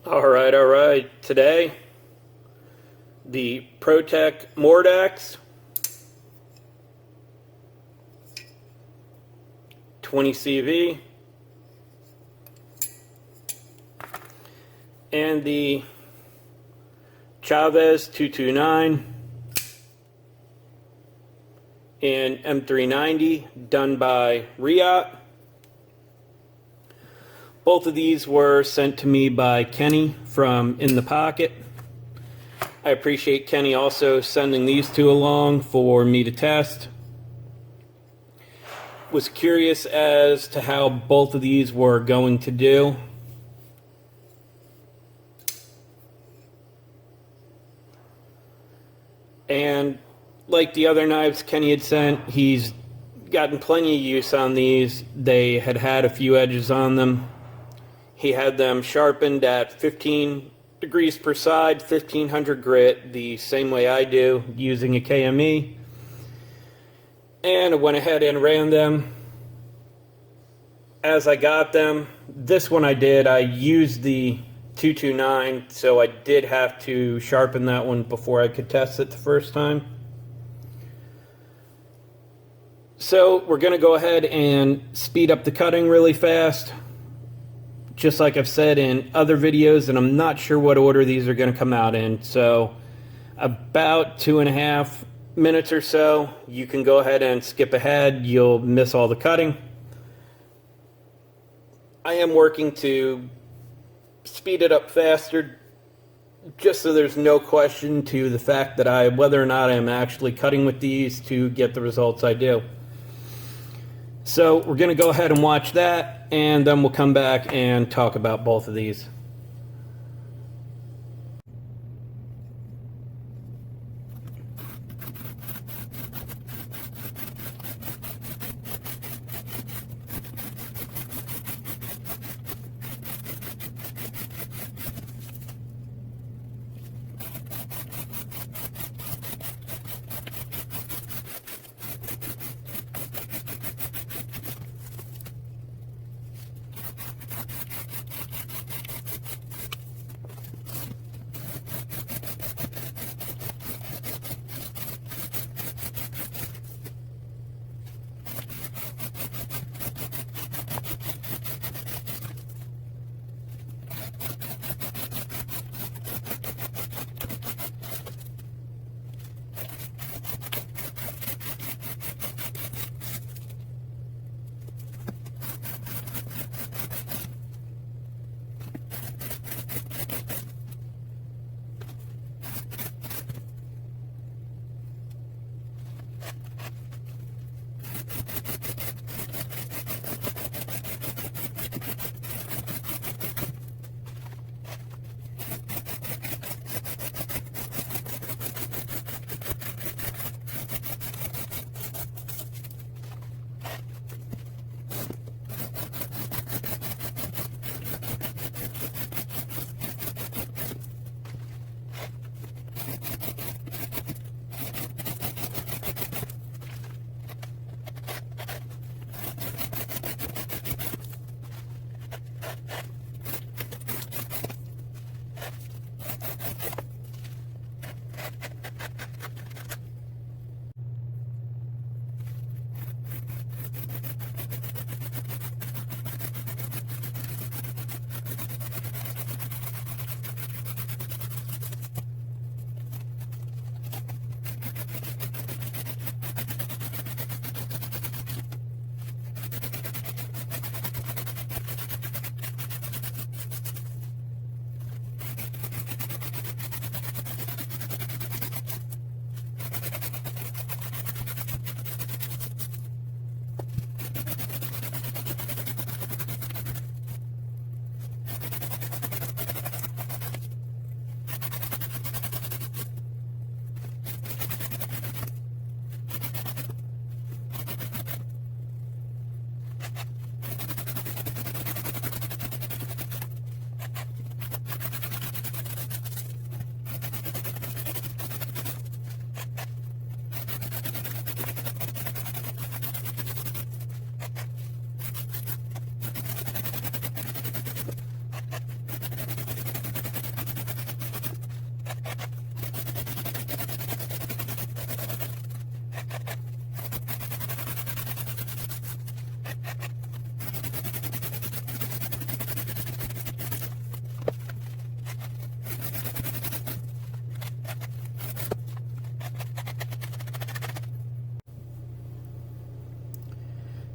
All right. Today, the Protech Mordax 20 CV and the Chaves 229 and M390 done by Reate. Both of these were sent to me by Kenny from Inthepocket. I appreciate Kenny also sending these two along for me to test. Was curious as to how both of these were going to do. And like the other knives Kenny had sent, he's gotten plenty of use on these. They had a few edges on them. He had them sharpened at 15 degrees per side, 1500 grit, the same way I do, using a KME. And I went ahead and ran them as I got them. This one I used the 229, so I did have to sharpen that one before I could test it the first time. So we're going to go ahead and speed up the cutting really fast. Just like I've said in other videos, and I'm not sure what order these are going to come out in. So about 2.5 minutes or so, you can go ahead and skip ahead. You'll miss all the cutting. I am working to speed it up faster, just so there's no question to the fact that whether or not I'm actually cutting with these to get the results I do. So we're going to go ahead and watch that, and then we'll come back and talk about both of these.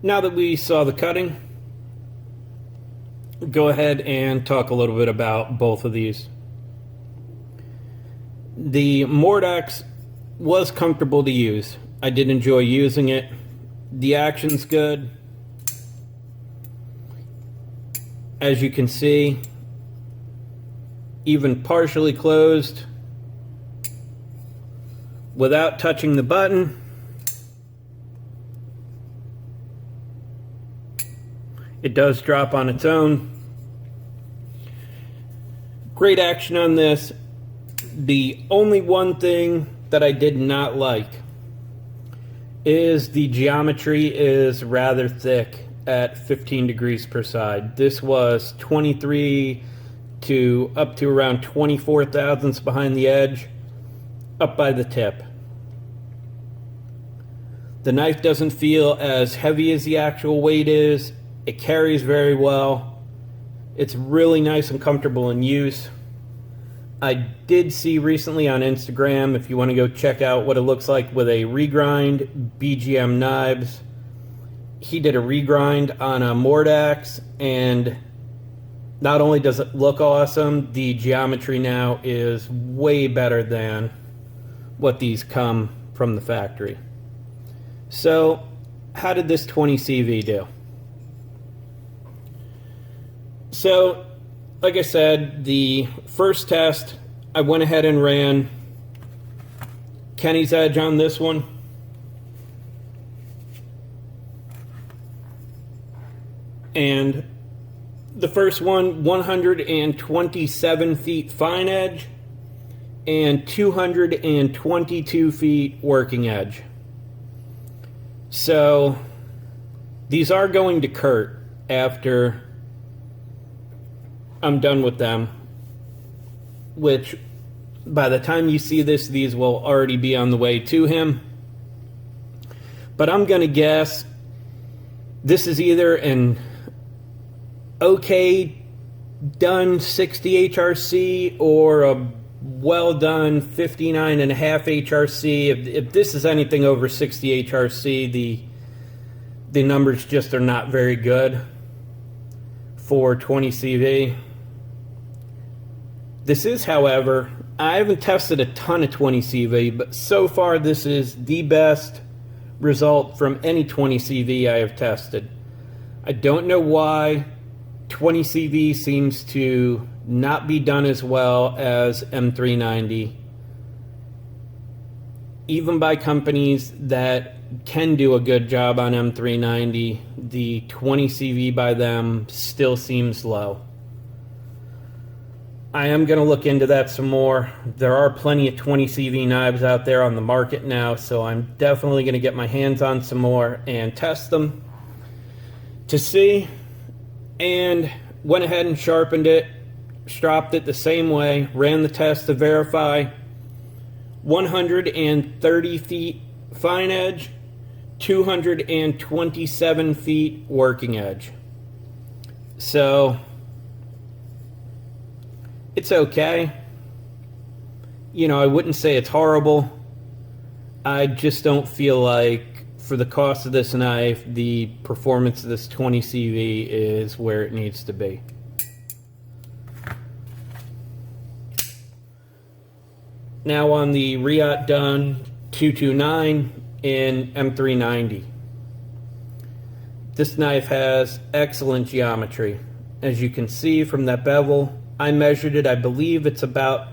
Now that we saw the cutting, go ahead and talk a little bit about both of these. The Mordax was comfortable to use. I did enjoy using it. The action's good. As you can see, even partially closed, without touching the button, it does drop on its own. Great action on this. The only one thing that I did not like is the geometry is rather thick at 15 degrees per side. This was 23 to up to around 24 thousandths behind the edge, up by the tip. The knife doesn't feel as heavy as the actual weight is. It carries very well. It's really nice and comfortable in use. I did see recently on Instagram, if you want to go check out what it looks like with a regrind, BGM Knives. He did a regrind on a Mordax, and not only does it look awesome, the geometry now is way better than what these come from the factory. So, how did this 20 CV do? So, like I said, the first test, I went ahead and ran Kenny's edge on this one. And the first one, 127 feet fine edge and 222 feet working edge. So these are going to Kurt after I'm done with them, which by the time you see this, these will already be on the way to him. But I'm going to guess this is either an okay done 60 HRC or a well done 59.5 HRC. If this is anything over 60 HRC, the numbers just are not very good for 20 CV. This is, however, I haven't tested a ton of 20 CV, but so far this is the best result from any 20 CV I have tested. I don't know why 20 CV seems to not be done as well as M390, even by companies that can do a good job on M390. The 20 CV by them still seems low. I am going to look into that some more. There are plenty of 20 CV knives out there on the market now, so I'm definitely going to get my hands on some more and test them to see. And went ahead and sharpened it, stropped it the same way, ran the test to verify. 130 feet fine edge, 227 feet working edge. So it's okay. You know, I wouldn't say it's horrible. I just don't feel like for the cost of this knife, the performance of this 20 CV is where it needs to be. Now on the Reate Done 229 in M390. This knife has excellent geometry. As you can see from that bevel, I measured it, I believe it's about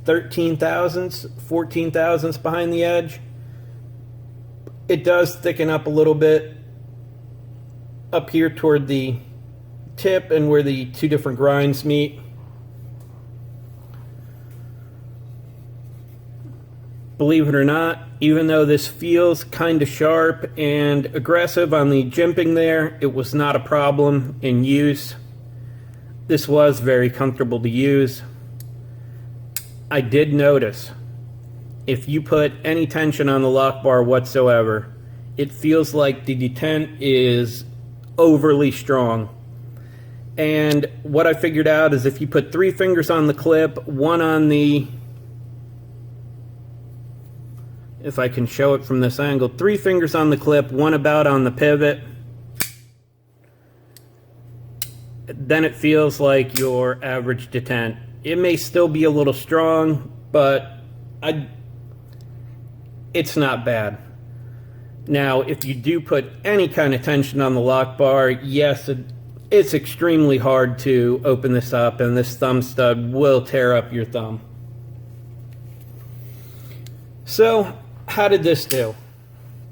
13 thousandths, 14 thousandths behind the edge. It does thicken up a little bit up here toward the tip and where the two different grinds meet. Believe it or not, even though this feels kind of sharp and aggressive on the jimping there, it was not a problem in use. This was very comfortable to use. I did notice, if you put any tension on the lock bar whatsoever, it feels like the detent is overly strong. And what I figured out is if you put 3 fingers on the clip, one on the, if I can show it from this angle, 3 fingers on the clip, one about on the pivot, then it feels like your average detent. It may still be a little strong, but it's not bad. Now, if you do put any kind of tension on the lock bar, yes, it's extremely hard to open this up, and this thumb stud will tear up your thumb. So, how did this do?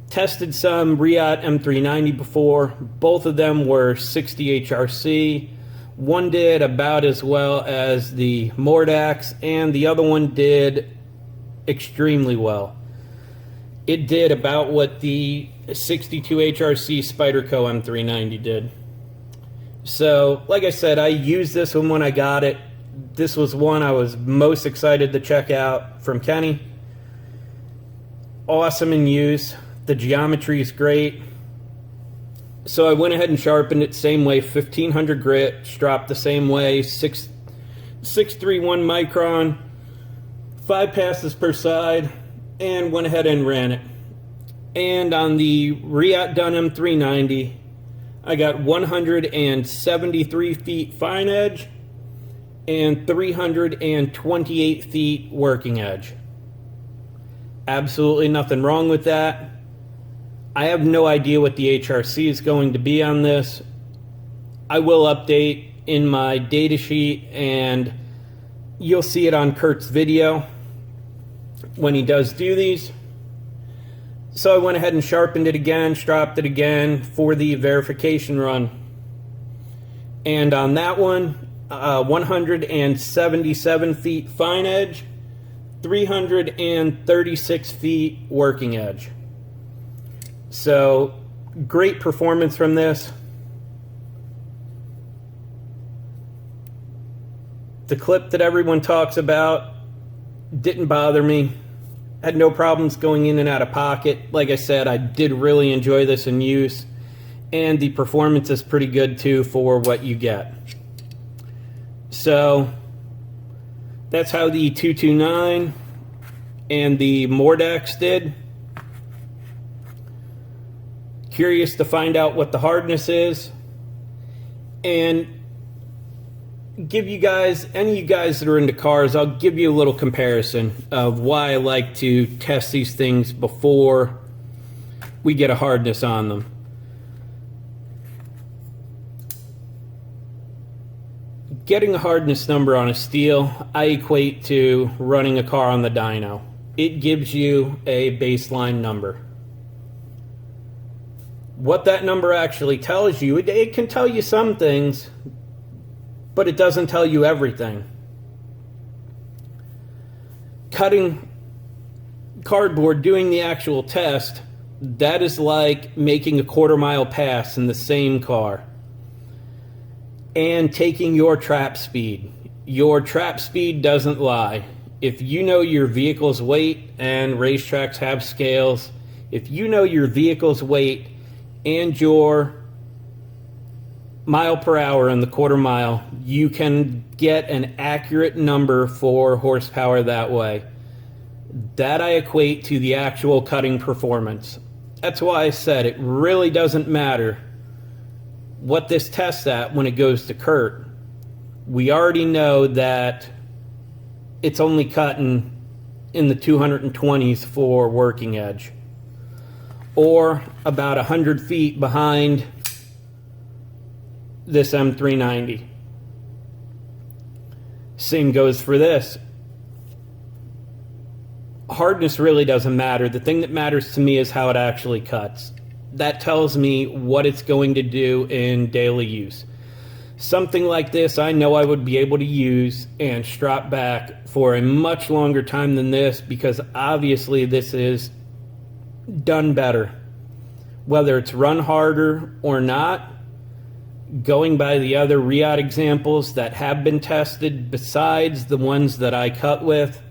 Tested some Reate M390 before. Both of them were 60 HRC. One did about as well as the Mordax, and the other one did extremely well. It did about what the 62 HRC Spyderco M390 did. So, like I said, I used this one when I got it. This was one I was most excited to check out from Kenny. Awesome in use. The geometry is great. So I went ahead and sharpened it same way, 1500 grit, stropped the same way, 631 micron, 5 passes per side, and went ahead and ran it. And on the Reate done M390, I got 173 feet fine edge and 328 feet working edge. Absolutely nothing wrong with that. I have no idea what the HRC is going to be on this. I will update in my data sheet, and you'll see it on Kurt's video when he does do these. So I went ahead and sharpened it again, stropped it again for the verification run. And on that one, 177 feet fine edge, 336 feet working edge. So, great performance from this. The clip that everyone talks about didn't bother me. Had no problems going in and out of pocket. Like I said, I did really enjoy this in use. And the performance is pretty good too for what you get. So, that's how the 229 and the Mordax did. Curious to find out what the hardness is, and give you guys, any of you guys that are into cars, I'll give you a little comparison of why I like to test these things before we get a hardness on them. Getting a hardness number on a steel, I equate to running a car on the dyno. It gives you a baseline number. What that number actually tells you, it can tell you some things, but it doesn't tell you everything. Cutting cardboard, doing the actual test, that is like making a quarter-mile pass in the same car. And taking your trap speed. Your trap speed doesn't lie. If you know your vehicle's weight, and racetracks have scales, if you know your vehicle's weight and your mile per hour in the quarter mile, you can get an accurate number for horsepower that way. That I equate to the actual cutting performance. That's why I said it really doesn't matter what this tests at when it goes to Kurt. We already know that it's only cutting in the 220s for working edge, or about 100 feet behind this M390. Same goes for this. Hardness really doesn't matter. The thing that matters to me is how it actually cuts. That tells me what it's going to do in daily use. Something like this I know I would be able to use and strap back for a much longer time than this, because obviously this is done better. Whether it's run harder or not, going by the other Reate examples that have been tested besides the ones that I cut with,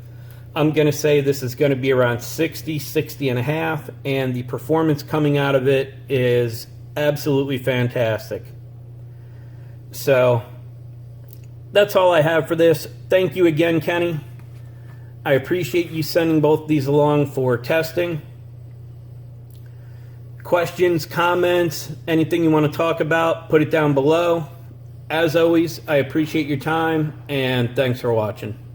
I'm going to say this is going to be around 60, 60 and a half, and the performance coming out of it is absolutely fantastic. So, that's all I have for this. Thank you again, Kenny. I appreciate you sending both these along for testing. Questions, comments, anything you want to talk about, put it down below. As always, I appreciate your time, and thanks for watching.